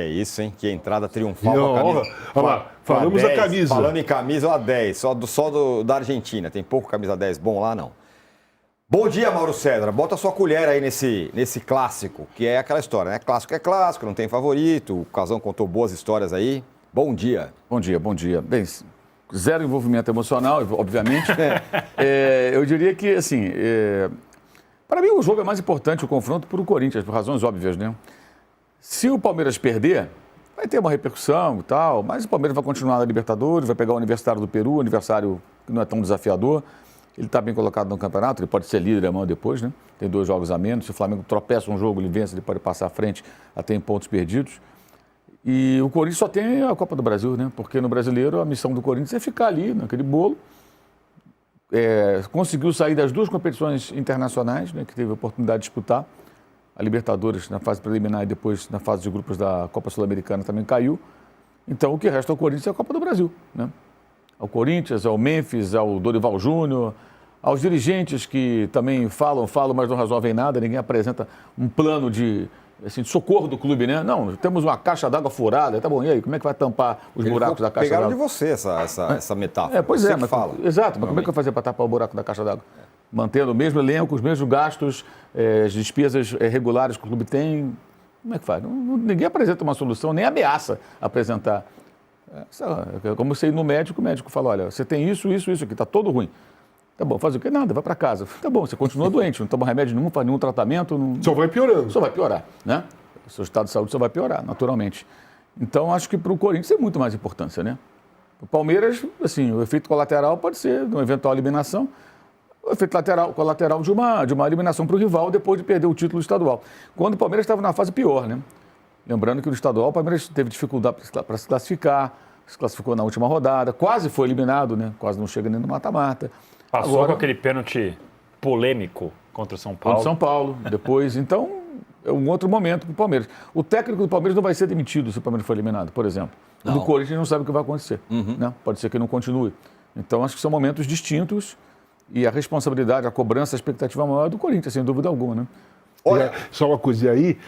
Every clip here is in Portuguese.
É isso, hein? Que entrada triunfal com a camisa. Olha lá, falamos da camisa. Falando em camisa, ó, a 10, da Argentina. Tem pouco camisa 10 bom lá, não. Bom dia, Mauro Cedra. Bota a sua colher aí nesse clássico, que é aquela história, né? Clássico é clássico, não tem favorito. O Casão contou boas histórias aí. Bom dia. Bom dia, bom dia. Bem, zero envolvimento emocional, obviamente. Eu diria que, assim, para mim o jogo é mais importante, o confronto, por o Corinthians, por razões óbvias, né? Se o Palmeiras perder, vai ter uma repercussão e tal, mas o Palmeiras vai continuar na Libertadores, vai pegar o Universitário do Peru, um adversário que não é tão desafiador. Ele está bem colocado no campeonato, ele pode ser líder amanhã depois, né? Tem 2 jogos a menos. Se o Flamengo tropeça um jogo, ele vence, ele pode passar à frente até em pontos perdidos. E o Corinthians só tem a Copa do Brasil, né? Porque no Brasileiro a missão do Corinthians é ficar ali, naquele bolo. Conseguiu sair das 2 competições internacionais, né? Que teve a oportunidade de disputar. A Libertadores na fase preliminar e depois na fase de grupos da Copa Sul-Americana também caiu. Então o que resta ao Corinthians é a Copa do Brasil, né? Ao Corinthians, ao Memphis, ao Dorival Júnior, aos dirigentes que também falam, mas não resolvem nada, ninguém apresenta um plano de socorro do clube, né? Não, temos uma caixa d'água furada, tá bom, e aí, como é que vai tampar os buracos da caixa d'água? Pegaram de você essa metáfora. Pois você mas fala. Exato, mas como é que vai fazer para tapar o buraco da caixa d'água? Mantendo o mesmo elenco, os mesmos gastos, as despesas regulares que o clube tem, como é que faz? Ninguém apresenta uma solução, nem ameaça apresentar. É como você ir no médico, o médico fala, olha, você tem isso aqui, está todo ruim. Tá bom, faz o quê? Nada, vai para casa. Tá bom, você continua doente, não toma remédio nenhum, faz nenhum tratamento. Só vai piorando. Só vai piorar, né? O seu estado de saúde só vai piorar, naturalmente. Então, acho que para o Corinthians tem muito mais importância, né? O Palmeiras, assim, o efeito colateral pode ser de uma eventual eliminação, o efeito colateral de uma eliminação para o rival depois de perder o título estadual. Quando o Palmeiras estava na fase pior, né? Lembrando que no estadual o Palmeiras teve dificuldade para se classificar, se classificou na última rodada, quase foi eliminado, né? Quase não chega nem no mata-mata. Passou agora, com aquele pênalti polêmico contra o São Paulo. Contra o São Paulo, depois. Então, é um outro momento para o Palmeiras. O técnico do Palmeiras não vai ser demitido se o Palmeiras for eliminado, por exemplo. O do Corinthians não sabe o que vai acontecer. Né? Pode ser que não continue. Então, acho que são momentos distintos e a responsabilidade, a cobrança, a expectativa maior é do Corinthians, sem dúvida alguma, né? Olha, só uma coisa, e aí,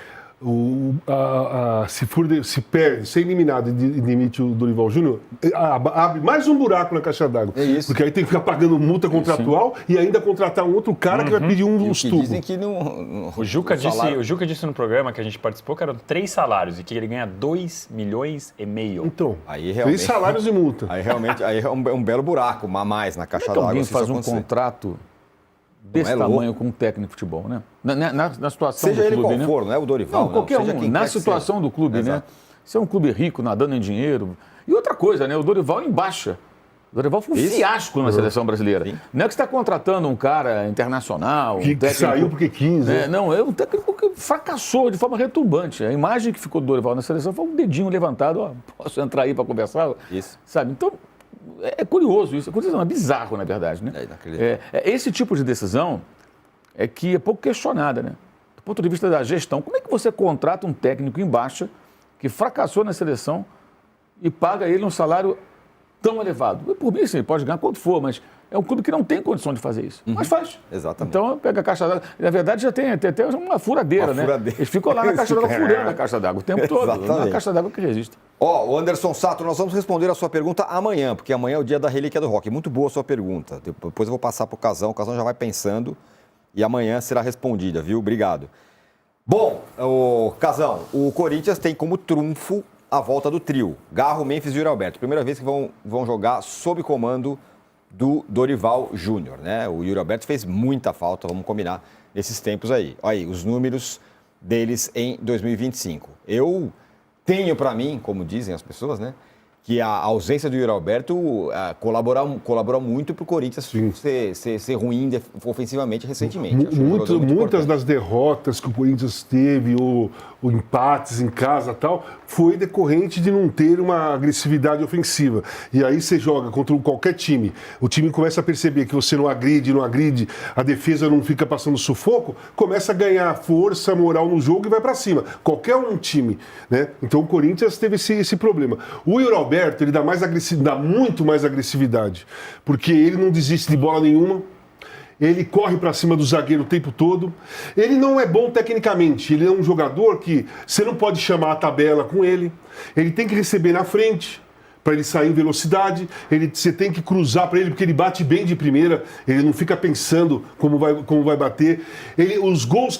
se perde, ser eliminado e demite o Dorival Júnior, abre mais um buraco na caixa d'água. É isso. Porque aí tem que ficar pagando multa contratual e ainda contratar um outro cara que vai pedir uns tubos. Dizem que não... O Juca disse no programa que a gente participou que eram 3 salários e que ele ganha 2,5 milhões. Então, aí realmente, 3 salários de multa. Aí realmente é um belo buraco, a mais na caixa d'água. Alguém faz um contrato desse tamanho com um técnico de futebol, né? Na situação seja do ele clube, qual for, não é o Dorival. Não, qualquer seja um. Na situação do clube, né? Se é um clube rico, nadando em dinheiro. E outra coisa, né? O Dorival em baixa. O Dorival foi um fiasco na seleção brasileira. Sim. Não é que você está contratando um cara internacional, que técnico, saiu porque quis. Né? Não, é um técnico que fracassou de forma retumbante. A imagem que ficou do Dorival na seleção foi um dedinho levantado. Ó, posso entrar aí para conversar? Isso. Sabe? Então, é curioso isso. É bizarro, na verdade, né? Esse tipo de decisão é que é pouco questionada, né? Do ponto de vista da gestão, como é que você contrata um técnico em baixa que fracassou na seleção e paga ele um salário tão elevado? Por mim, sim, ele pode ganhar quanto for, mas é um clube que não tem condição de fazer isso. Mas faz. Exatamente. Então, pega a caixa d'água. Na verdade, já tem até uma furadeira, né? Eles ficam lá na caixa d'água, furando a caixa d'água o tempo todo. Exatamente. Na caixa d'água que resiste. O Anderson Sato, nós vamos responder a sua pergunta amanhã, porque amanhã é o dia da Relíquia do Rock. Muito boa a sua pergunta. Depois eu vou passar para o Casão já vai pensando e amanhã será respondida, viu? Obrigado. Bom, Casão, o Corinthians tem como trunfo a volta do trio. Garro, Memphis e Yuri Alberto. Primeira vez que vão jogar sob comando do Dorival Júnior, né? O Yuri Alberto fez muita falta, vamos combinar, nesses tempos aí. Olha aí, os números deles em 2025. Eu tenho para mim, como dizem as pessoas, né? Que a ausência do Yuri Alberto colabora muito para o Corinthians ser ruim ofensivamente recentemente. Muitas das derrotas que o Corinthians teve, ou empates em casa e tal, foi decorrente de não ter uma agressividade ofensiva. E aí você joga contra qualquer time, o time começa a perceber que você não agride, a defesa não fica passando sufoco, começa a ganhar força, moral no jogo e vai para cima. Qualquer time, né? Então o Corinthians teve esse problema. O Yuri Alberto, ele dá muito mais agressividade, porque ele não desiste de bola nenhuma. ele corre para cima do zagueiro o tempo todo. Ele não é bom tecnicamente, ele é um jogador que você não pode chamar a tabela com ele. Ele tem que receber na frente para ele sair em velocidade, você tem que cruzar para ele, porque ele bate bem de primeira, ele não fica pensando como vai bater.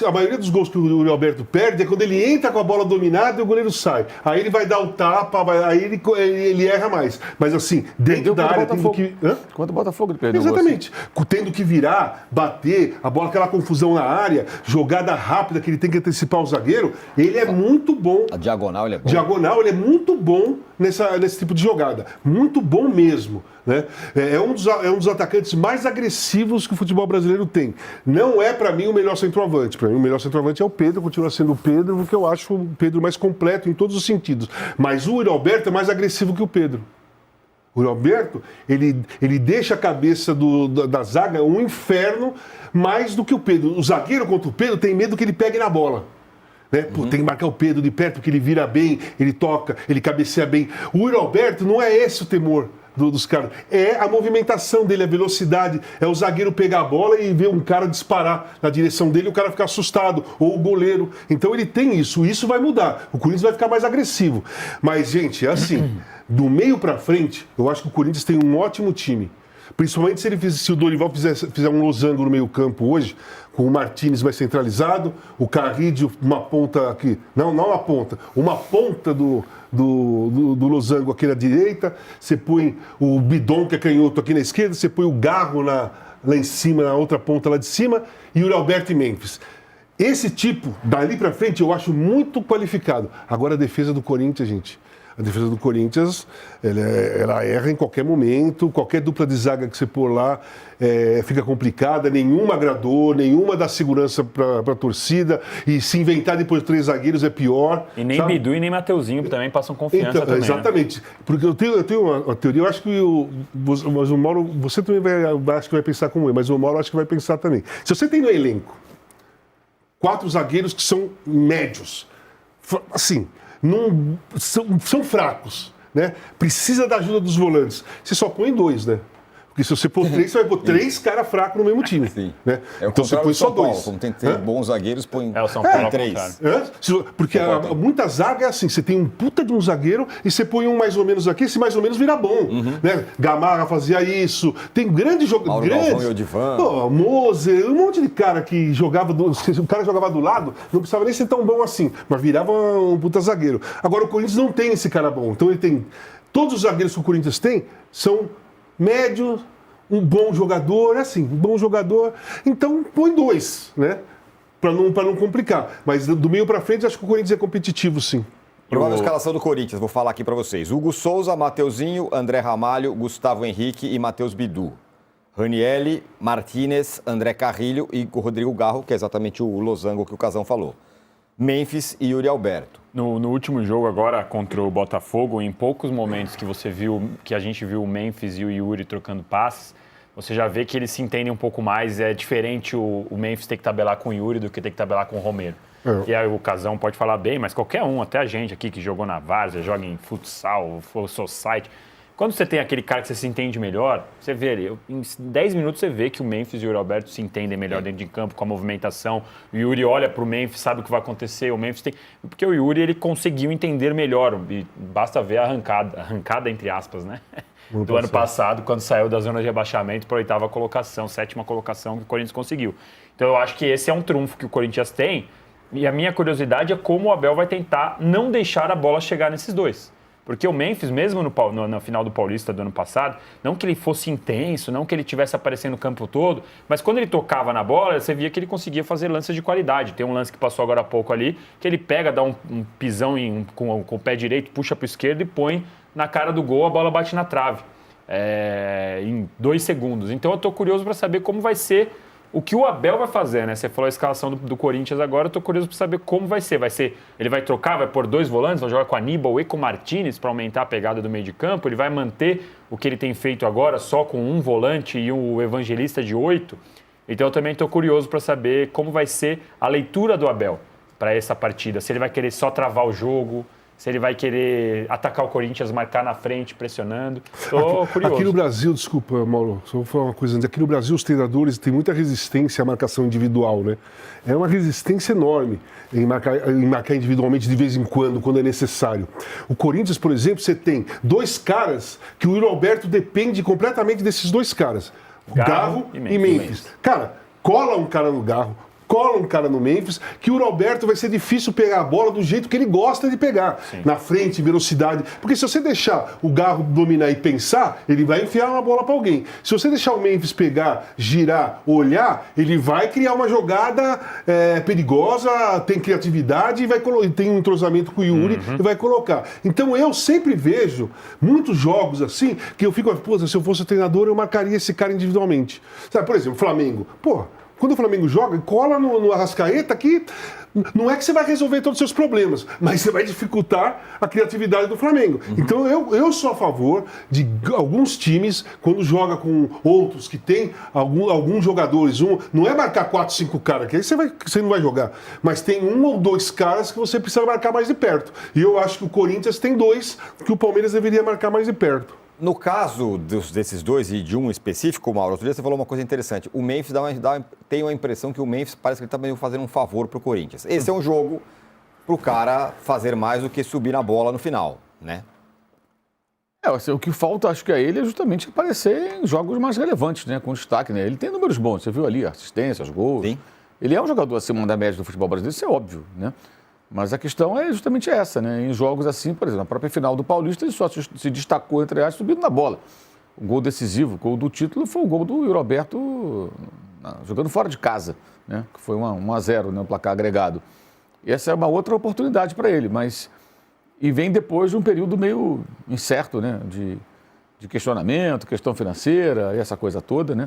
A maioria dos gols que o Yuri Alberto perde é quando ele entra com a bola dominada e o goleiro sai. Aí ele vai dar o tapa, aí ele erra mais. Mas assim, dentro da área, tendo que... Quanto o Botafogo ele perdeu. Exatamente. Tendo que virar, bater, a bola, aquela confusão na área, jogada rápida que ele tem que antecipar o zagueiro, ele é muito bom. A diagonal ele é bom. Diagonal, ele é muito bom nesse tipo de jogada. Muito bom mesmo. Né? É um dos atacantes mais agressivos que o futebol brasileiro tem. Não é, para mim, o melhor centroavante. Para mim, o melhor centroavante é o Pedro, continua sendo o Pedro, porque eu acho o Pedro mais completo em todos os sentidos. Mas o Yuri Alberto é mais agressivo que o Pedro. O Yuri Alberto, ele deixa a cabeça da zaga um inferno mais do que o Pedro. O zagueiro contra o Pedro tem medo que ele pegue na bola. Né? Pô, tem que marcar o Pedro de perto, porque ele vira bem, ele toca, ele cabeceia bem. O Yuri Alberto não é esse o temor dos caras. É a movimentação dele, a velocidade. É o zagueiro pegar a bola e ver um cara disparar na direção dele e o cara ficar assustado. Ou o goleiro. Então ele tem isso. Isso vai mudar. O Corinthians vai ficar mais agressivo. Mas, gente, é assim, do meio pra frente, eu acho que o Corinthians tem um ótimo time. Principalmente se o Dorival fizer um losango no meio campo hoje, com o Martínez mais centralizado, o Carrillo, uma ponta aqui, não uma ponta, uma ponta do losango aqui na direita, você põe o Bidon, que é canhoto, aqui na esquerda, você põe o Garro lá em cima, na outra ponta lá de cima, e o Alberto e Memphis. Esse tipo, dali pra frente, eu acho muito qualificado. Agora a defesa do Corinthians, gente. A defesa do Corinthians, ela erra em qualquer momento, qualquer dupla de zaga que você pôr lá fica complicada, nenhuma agradou, nenhuma dá segurança para a torcida, e se inventar depois 3 zagueiros é pior. E nem sabe? Bidu e nem Mateuzinho também passam confiança também. Exatamente. Né? Porque eu tenho uma teoria, eu acho que mas o Mauro, você também acho que vai pensar como eu, mas o Mauro acho que vai pensar também. Se você tem no elenco 4 zagueiros que são médios, assim... Não, são fracos, né? Precisa da ajuda dos volantes. Você só põe 2, né? Porque se você pôr 3, você vai pôr 3 caras fracos no mesmo time. Sim. Né? É então você põe só 2. Como tem que ter bons zagueiros, põe o São Paulo 3. Porque muita zaga é assim, você tem um puta de um zagueiro e você põe um mais ou menos aqui, esse mais ou menos vira bom. Né? Gamarra fazia isso. Tem grandes jogadores. Galvão e Odivan. Moser, um monte de cara que jogava, o cara jogava do lado, não precisava nem ser tão bom assim, mas virava um puta zagueiro. Agora o Corinthians não tem esse cara bom. Então ele tem. Todos os zagueiros que o Corinthians tem são médio, um bom jogador, assim, um bom jogador. Então, põe 2, né? Para não complicar. Mas do meio para frente, acho que o Corinthians é competitivo, sim. Provável escalação do Corinthians, vou falar aqui para vocês. Hugo Souza, Mateuzinho, André Ramalho, Gustavo Henrique e Matheus Bidu. Ranielli, Martínez, André Carrillo e o Rodrigo Garro, que é exatamente o losango que o Casão falou. Memphis e Yuri Alberto. No último jogo agora contra o Botafogo, em poucos momentos que a gente viu o Memphis e o Yuri trocando passes, você já vê que eles se entendem um pouco mais. É diferente o Memphis ter que tabelar com o Yuri do que ter que tabelar com o Romero. E aí o Casão pode falar bem, mas qualquer um, até a gente aqui que jogou na várzea, joga em futsal, society. Quando você tem aquele cara que você se entende melhor, você vê ali, em 10 minutos você vê que o Memphis e o Yuri Alberto se entendem melhor dentro de campo, com a movimentação. O Yuri olha para o Memphis, sabe o que vai acontecer. O Memphis tem... Porque o Yuri, ele conseguiu entender melhor. E basta ver a arrancada entre aspas, né? Do ano passado, quando saiu da zona de rebaixamento para a 8ª colocação, 7ª colocação que o Corinthians conseguiu. Então eu acho que esse é um trunfo que o Corinthians tem. E a minha curiosidade é como o Abel vai tentar não deixar a bola chegar nesses dois. Porque o Memphis, mesmo no final do Paulista do ano passado, não que ele fosse intenso, não que ele tivesse aparecendo o campo todo, mas quando ele tocava na bola, você via que ele conseguia fazer lances de qualidade. Tem um lance que passou agora há pouco ali, que ele pega, dá um pisão com o pé direito, puxa para o esquerdo e põe na cara do gol, a bola bate na trave em 2 segundos. Então eu estou curioso para saber como vai ser o que o Abel vai fazer, né? Você falou a escalação do Corinthians agora, eu tô curioso para saber como vai ser. Ele vai trocar, vai pôr 2 volantes, vai jogar com Aníbal e com Martínez para aumentar a pegada do meio de campo? Ele vai manter o que ele tem feito agora, só com um volante e o Evangelista de 8? Então eu também tô curioso para saber como vai ser a leitura do Abel para essa partida. Se ele vai querer só travar o jogo, Se ele vai querer atacar o Corinthians, marcar na frente, pressionando. Tô curioso. Aqui no Brasil, desculpa, Mauro, só vou falar uma coisa antes. Aqui no Brasil, os treinadores têm muita resistência à marcação individual, né? É uma resistência enorme em marcar individualmente de vez em quando é necessário. O Corinthians, por exemplo, você tem 2 caras que o Yuri Alberto depende completamente desses 2 caras. Garro e Memphis. Cara, cola um cara no Garro, cola um cara no Memphis, que o Roberto vai ser difícil pegar a bola do jeito que ele gosta de pegar. Sim. Na frente, velocidade. Porque se você deixar o Garro dominar e pensar, ele vai enfiar uma bola para alguém. Se você deixar o Memphis pegar, girar, olhar, ele vai criar uma jogada perigosa, tem criatividade e tem um entrosamento com o Yuri e vai colocar. Então eu sempre vejo muitos jogos assim, que eu fico, pô, se eu fosse o treinador, eu marcaria esse cara individualmente. Sabe, por exemplo, Flamengo. Pô, quando o Flamengo joga, cola no Arrascaeta que não é que você vai resolver todos os seus problemas, mas você vai dificultar a criatividade do Flamengo. Então eu sou a favor de alguns times, quando joga com outros que tem alguns jogadores, não é marcar 4, 5 caras, que aí você não vai jogar, mas tem 1 ou 2 caras que você precisa marcar mais de perto. E eu acho que o Corinthians tem 2 que o Palmeiras deveria marcar mais de perto. No caso desses 2 e de um específico, Mauro, outro dia você falou uma coisa interessante. O Memphis tem uma impressão que o Memphis parece que ele está meio fazendo um favor para o Corinthians. Esse é um jogo para o cara fazer mais do que subir na bola no final, né? O que falta, acho que a ele é justamente aparecer em jogos mais relevantes, né? Com destaque, né? Ele tem números bons, você viu ali, assistências, gols. Sim. Ele é um jogador acima da média do futebol brasileiro, isso é óbvio, né? Mas a questão é justamente essa, né? Em jogos assim, por exemplo, a própria final do Paulista, ele só se destacou, entre aspas, subindo na bola. O gol decisivo, o gol do título, foi o gol do Yuri Alberto jogando fora de casa, né? Que foi 1-0, né? O placar agregado. E essa é uma outra oportunidade para ele, mas... E vem depois de um período meio incerto, né? De questionamento, questão financeira, essa coisa toda, né?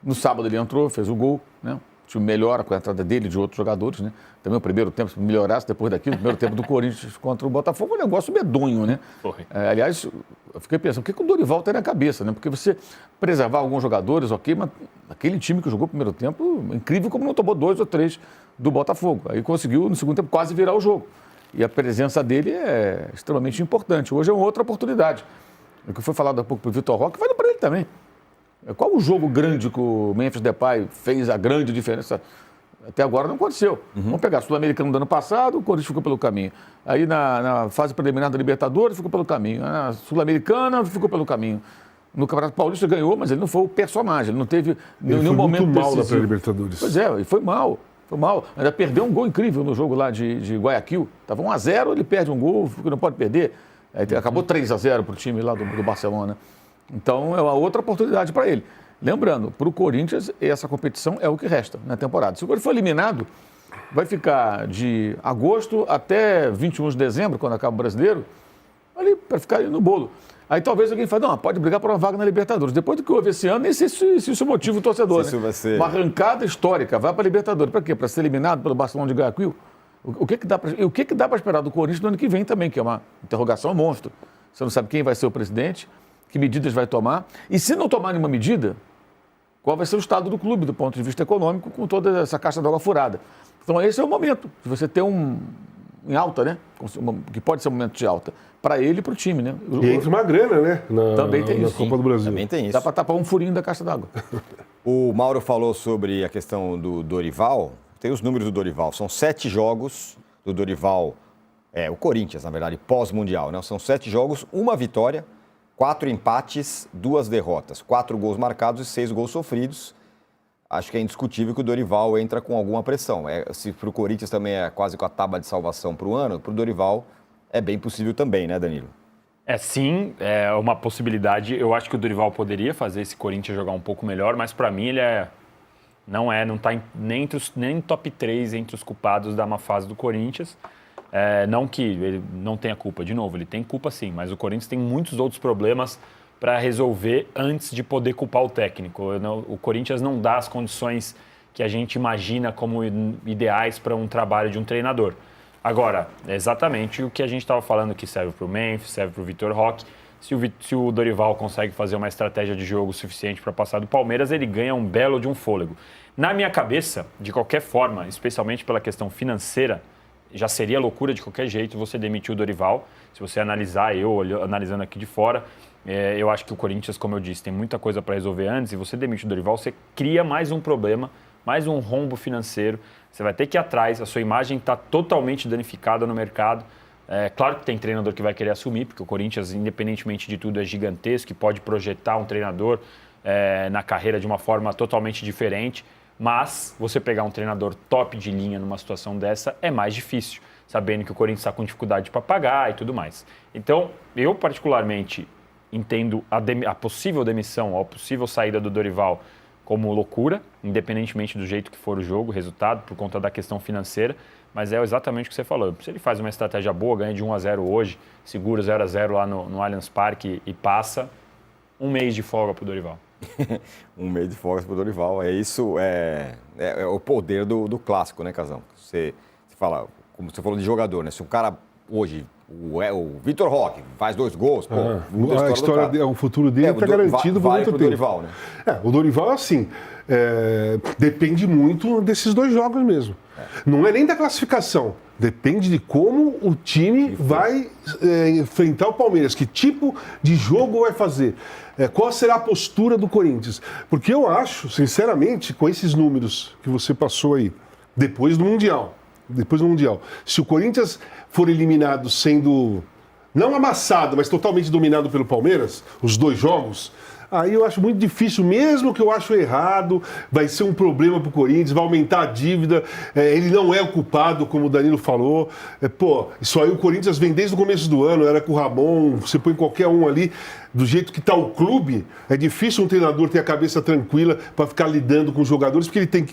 No sábado ele entrou, fez o gol, né? O time melhora com a entrada dele e de outros jogadores, né? Também o primeiro tempo, se melhorasse depois daquilo, o primeiro tempo do Corinthians contra o Botafogo, um negócio medonho, né? Aliás, eu fiquei pensando, o que o Dorival tem na cabeça, né? Porque você preservar alguns jogadores, ok, mas aquele time que jogou o primeiro tempo, incrível como não tomou 2 ou 3 do Botafogo. Aí conseguiu, no segundo tempo, quase virar o jogo. E a presença dele é extremamente importante. Hoje é uma outra oportunidade. O que foi falado há pouco para o Vitor Roque, vale para ele também. Qual o jogo grande que o Memphis Depay fez a grande diferença? Até agora não aconteceu. Vamos pegar o Sul-Americano do ano passado, o Corinthians ficou pelo caminho. Aí na fase preliminar da Libertadores ficou pelo caminho. Na Sul-Americana ficou pelo caminho. No Campeonato Paulista ganhou, mas ele não foi o personagem. Ele não teve nenhum momento muito mal decisivo. na Libertadores. Pois é, e foi mal. Foi mal. Ainda perdeu um gol incrível no jogo lá de Guayaquil. Estava 1-0, ele perde um gol, que não pode perder. Aí acabou 3-0 para o time lá do Barcelona. Então, é uma outra oportunidade para ele. Lembrando, para o Corinthians, essa competição é o que resta na temporada. Se o Corinthians for eliminado, vai ficar de agosto até 21 de dezembro, quando acaba o Brasileiro, ali para ficar ali no bolo. Aí talvez alguém fale, não, pode brigar por uma vaga na Libertadores. Depois do que houve esse ano, nem sei se isso motiva o torcedor. Isso vai ser... Uma arrancada histórica, vai para a Libertadores. Para quê? Para ser eliminado pelo Barcelona de Guayaquil? O que dá para esperar do Corinthians no ano que vem também, que é uma interrogação monstro. Você não sabe quem vai ser o presidente, que medidas vai tomar. E se não tomar nenhuma medida, qual vai ser o estado do clube do ponto de vista econômico com toda essa caixa d'água furada. Então esse é o momento de você ter em alta, né? Que pode ser um momento de alta, para ele e para o time, né? E entra uma grana, né? Também tem na isso. Copa do Brasil. Também tem isso. Dá para tapar um furinho da caixa d'água. O Mauro falou sobre a questão do Dorival. Tem os números do Dorival. São 7 jogos do Dorival, o Corinthians, na verdade, pós-mundial, né? São 7 jogos, 1 vitória, 4 empates, 2 derrotas, 4 gols marcados e 6 gols sofridos. Acho que é indiscutível que o Dorival entra com alguma pressão. Se para o Corinthians também é quase com a tábua de salvação para o ano, para o Dorival é bem possível também, né, Danilo? Sim, é uma possibilidade. Eu acho que o Dorival poderia fazer esse Corinthians jogar um pouco melhor, mas para mim ele não está nem em top 3 entre os culpados da má fase do Corinthians. Não que ele não tenha culpa, de novo, ele tem culpa sim, mas o Corinthians tem muitos outros problemas para resolver antes de poder culpar o técnico. O Corinthians não dá as condições que a gente imagina como ideais para um trabalho de um treinador. Agora, é exatamente o que a gente estava falando que serve para o Memphis, serve para o Vitor Roque. Se o Dorival consegue fazer uma estratégia de jogo suficiente para passar do Palmeiras, ele ganha um belo de um fôlego. Na minha cabeça, de qualquer forma, especialmente pela questão financeira, já seria loucura de qualquer jeito você demitir o Dorival. Se você analisar, analisando aqui de fora, eu acho que o Corinthians, como eu disse, tem muita coisa para resolver antes, e você demite o Dorival, você cria mais um problema, mais um rombo financeiro. Você vai ter que ir atrás, a sua imagem está totalmente danificada no mercado. Claro que tem treinador que vai querer assumir, porque o Corinthians, independentemente de tudo, é gigantesco e pode projetar um treinador na carreira de uma forma totalmente diferente. Mas você pegar um treinador top de linha numa situação dessa é mais difícil, sabendo que o Corinthians está com dificuldade para pagar e tudo mais. Então, eu particularmente entendo a possível demissão, a possível saída do Dorival como loucura, independentemente do jeito que for o jogo, resultado, por conta da questão financeira, mas é exatamente o que você falou. Se ele faz uma estratégia boa, ganha de 1-0 hoje, segura 0-0 lá no Allianz Parque e passa, um mês de folga para o Dorival. Um mês de folga para o Dorival, é isso, é o poder do clássico, né, Casão? Você fala, como você falou de jogador, né? Se um cara hoje, o Vitor Roque, faz 2 gols, pô, a história o futuro dele está garantido por muito tempo. Dorival, né? O Dorival, assim, depende muito desses 2 jogos mesmo. Não é nem da classificação, depende de como o time vai enfrentar o Palmeiras, que tipo de jogo vai fazer, qual será a postura do Corinthians. Porque eu acho, sinceramente, com esses números que você passou aí, depois do Mundial, se o Corinthians for eliminado sendo, não amassado, mas totalmente dominado pelo Palmeiras, os 2 jogos, aí eu acho muito difícil, mesmo que eu acho errado, vai ser um problema para o Corinthians, vai aumentar a dívida, ele não é o culpado, como o Danilo falou. Isso aí o Corinthians vem desde o começo do ano, era com o Ramon, você põe qualquer um ali, do jeito que está o clube, é difícil um treinador ter a cabeça tranquila para ficar lidando com os jogadores, porque ele tem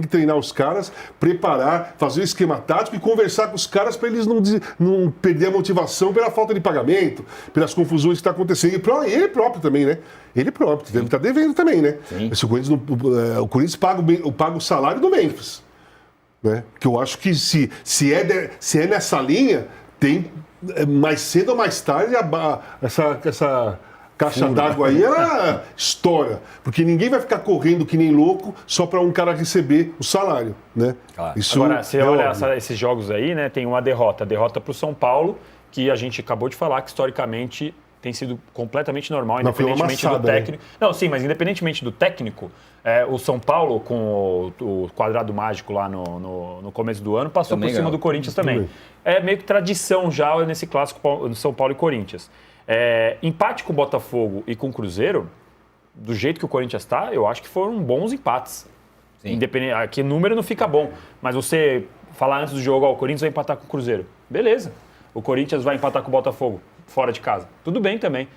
que treinar os caras, preparar, fazer o esquema tático e conversar com os caras para eles não perder a motivação pela falta de pagamento, pelas confusões que estão acontecendo. E ele próprio também, né? Ele próprio, deve estar devendo também, né? Se o Corinthians paga o salário do Memphis, né? Que eu acho que se é nessa linha, tem... mais cedo ou mais tarde, essa caixa d'água aí, ela estoura. Porque ninguém vai ficar correndo que nem louco só para um cara receber o salário, né? Claro. Isso agora, você olha esses jogos aí, né? Tem uma derrota para o São Paulo, que a gente acabou de falar que historicamente tem sido completamente normal, independentemente do técnico. Não, sim, mas independentemente do técnico, o São Paulo, com o quadrado mágico lá no começo do ano, passou também por cima do Corinthians também. É meio que tradição já nesse clássico São Paulo e Corinthians. Empate com o Botafogo e com o Cruzeiro, do jeito que o Corinthians está, eu acho que foram bons empates. Aqui número não fica bom, mas você falar antes do jogo, o Corinthians vai empatar com o Cruzeiro. Beleza. O Corinthians vai empatar com o Botafogo fora de casa. Tudo bem também.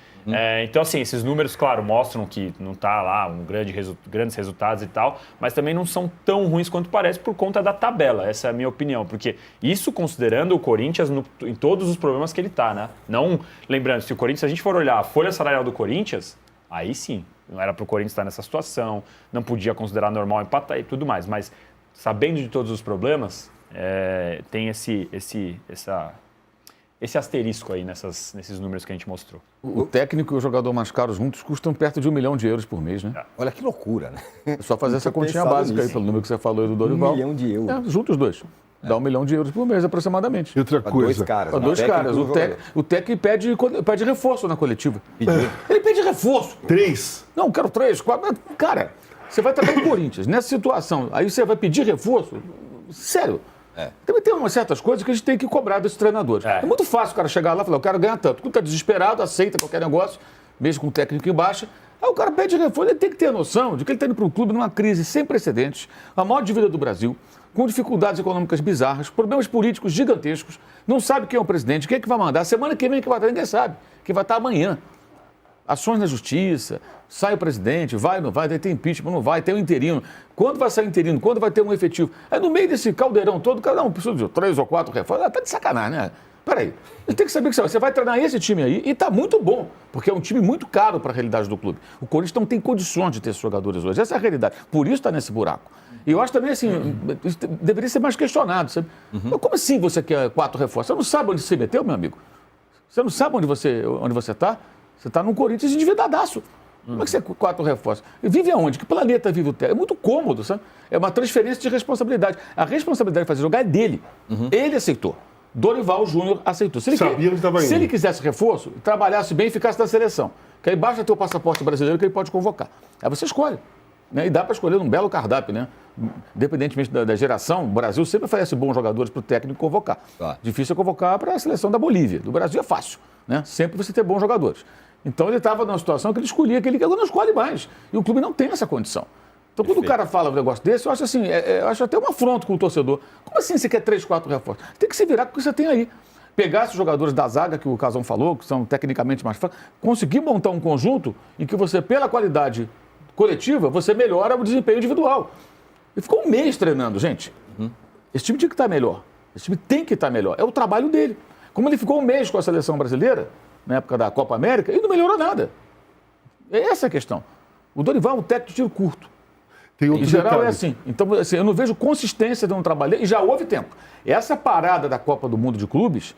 Então, assim, esses números, claro, mostram que não está lá grandes resultados e tal, mas também não são tão ruins quanto parece por conta da tabela. Essa é a minha opinião. Porque isso considerando o Corinthians em todos os problemas que ele está, né? Não, lembrando, se a gente for olhar a folha salarial do Corinthians, aí sim, não era para o Corinthians estar nessa situação, não podia considerar normal empatar e tudo mais. Mas, sabendo de todos os problemas, tem esse asterisco aí nesses números que a gente mostrou. O técnico e o jogador mais caro juntos custam perto de €1 milhão por mês, né? Olha que loucura, né? É só fazer essa continha básica aí, pelo número que você falou aí do Dorival. €1 milhão. Juntos os dois. Dá €1 milhão por mês, aproximadamente. E outra coisa. Dois caras. Para 2 caras. O técnico pede reforço na coletiva. Ele pede reforço. 3. Não, quero 3, 4. Cara, você vai tratar do Corinthians. Nessa situação, aí você vai pedir reforço? Sério. Também tem umas certas coisas que a gente tem que cobrar desses treinadores. É muito fácil o cara chegar lá e falar, eu quero ganhar tanto. Quando tá desesperado, aceita qualquer negócio, mesmo com o técnico em baixa. Aí o cara pede reforço, ele tem que ter a noção de que ele está indo para um clube numa crise sem precedentes, a maior dívida do Brasil, com dificuldades econômicas bizarras, problemas políticos gigantescos, não sabe quem é o presidente, quem é que vai mandar, semana que vem que vai estar, ninguém sabe, quem vai estar amanhã. Ações na justiça, sai o presidente, vai, não vai, daí tem impeachment, não vai, tem o interino. Quando vai sair o interino? Quando vai ter um efetivo? Aí no meio desse caldeirão todo, cada um precisa de 3 ou 4 reforços. Tá de sacanagem, né? Peraí, você tem que saber que você vai treinar esse time aí e tá muito bom, porque é um time muito caro para a realidade do clube. O Corinthians não tem condições de ter esses jogadores hoje, essa é a realidade. Por isso está nesse buraco. E eu acho também assim, isso deveria ser mais questionado, sabe? Mas como assim você quer 4 reforços? Você não sabe onde você meteu, meu amigo? Você não sabe onde você está? Você está num Corinthians endividadaço. Como é que você 4 reforços? Vive aonde? Que planeta vive o técnico? É muito cômodo, sabe? É uma transferência de responsabilidade. A responsabilidade de fazer jogar é dele. Ele aceitou. Dorival Júnior aceitou. Se ele, Sabia onde estava indo. Se ele quisesse reforço, trabalhasse bem e ficasse na seleção. Que aí basta ter o passaporte brasileiro que ele pode convocar. Aí você escolhe. Né? E dá para escolher um belo cardápio, né? Independentemente da geração, o Brasil sempre oferece bons jogadores para o técnico convocar. Tá. Difícil é convocar para a seleção da Bolívia. Do Brasil é fácil, né? Sempre você ter bons jogadores. Então ele estava numa situação que ele escolhia aquele que agora não escolhe mais. E o clube não tem essa condição. Então quando o cara fala um negócio desse, eu acho assim, eu acho até um afronto com o torcedor. Como assim você quer 3, 4 reforços? Tem que se virar com o que você tem aí. Pegar esses jogadores da zaga, que o Casão falou, que são tecnicamente mais fracos, conseguir montar um conjunto em que você, pela qualidade coletiva, você melhora o desempenho individual. Ele ficou um mês treinando, gente. Esse time tinha que estar melhor. Esse time tem que estar melhor. É o trabalho dele. Como ele ficou um mês com a seleção brasileira, na época da Copa América, e não melhorou nada. Essa é a questão. O Dorival é um técnico de tiro curto. Em geral é assim. Então, assim, eu não vejo consistência de um trabalho. E já houve tempo. Essa parada da Copa do Mundo de Clubes,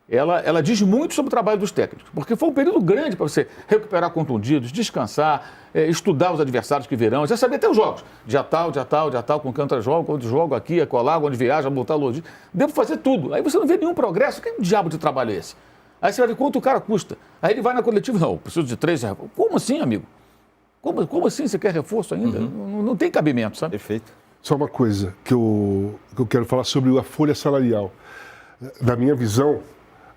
ela diz muito sobre o trabalho dos técnicos. Porque foi um período grande para você recuperar contundidos, descansar, estudar os adversários que virão, já saber até os jogos. Dia tal, com quem jogo, onde jogo, aqui, acolá, onde viaja, botar logística. Devo fazer tudo. Aí você não vê nenhum progresso. Que diabo de trabalho é esse? Aí você vai ver quanto o cara custa. Aí ele vai na coletiva, não, preciso de 3 reforços. Como assim, amigo? Como assim você quer reforço ainda? Não tem cabimento, sabe? Perfeito. Só uma coisa que eu quero falar sobre a folha salarial. Na minha visão,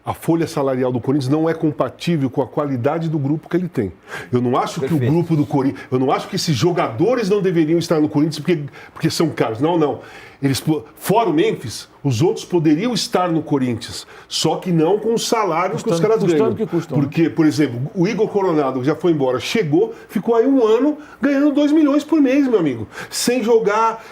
a folha salarial do Corinthians não é compatível com a qualidade do grupo que ele tem. Eu não acho que o grupo do Corinthians... Eu não acho que esses jogadores não deveriam estar no Corinthians porque são caros. Não. Eles, fora o Memphis, os outros poderiam estar no Corinthians, só que não com o salário que os caras ganham. Que custam, porque, por exemplo, o Igor Coronado, que já foi embora, chegou, ficou aí 1 ano ganhando 2 milhões por mês, meu amigo. Sem jogar...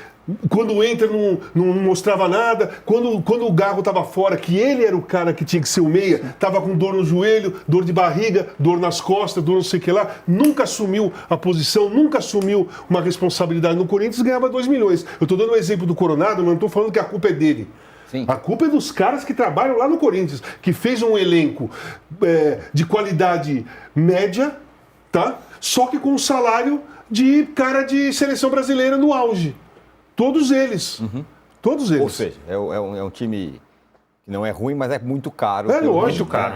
Quando entra, não mostrava nada. Quando o Garro estava fora, que ele era o cara que tinha que ser o meia, estava com dor no joelho, dor de barriga, dor nas costas, dor não sei o que lá. Nunca assumiu a posição, nunca assumiu uma responsabilidade no Corinthians e ganhava 2 milhões. Eu estou dando um exemplo do Coronado, mas não estou falando que a culpa é dele. Sim. A culpa é dos caras que trabalham lá no Corinthians, que fez um elenco de qualidade média, tá? Só que com um salário de cara de seleção brasileira no auge. Todos eles. Todos eles. Ou seja, é um time que não é ruim, mas é muito caro. É lógico, cara.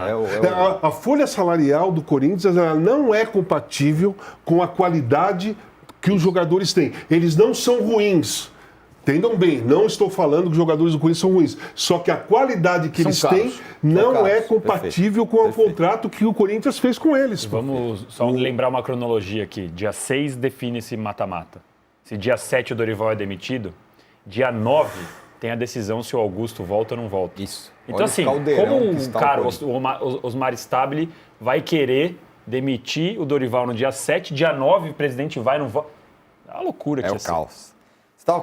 A folha salarial do Corinthians ela não é compatível com a qualidade que os jogadores têm. Eles não são ruins. Entendam bem, não estou falando que os jogadores do Corinthians são ruins. Só que a qualidade que eles têm não é compatível com o contrato que o Corinthians fez com eles. Vamos só lembrar uma cronologia aqui. Dia 6 define-se mata-mata. Se dia 7 o Dorival é demitido, dia 9 tem a decisão se o Augusto volta ou não volta. Isso. Então, olha assim, como o Osmar Stabile vai querer demitir o Dorival no dia 7, dia 9 o presidente vai e não volta. É uma loucura. É o caos.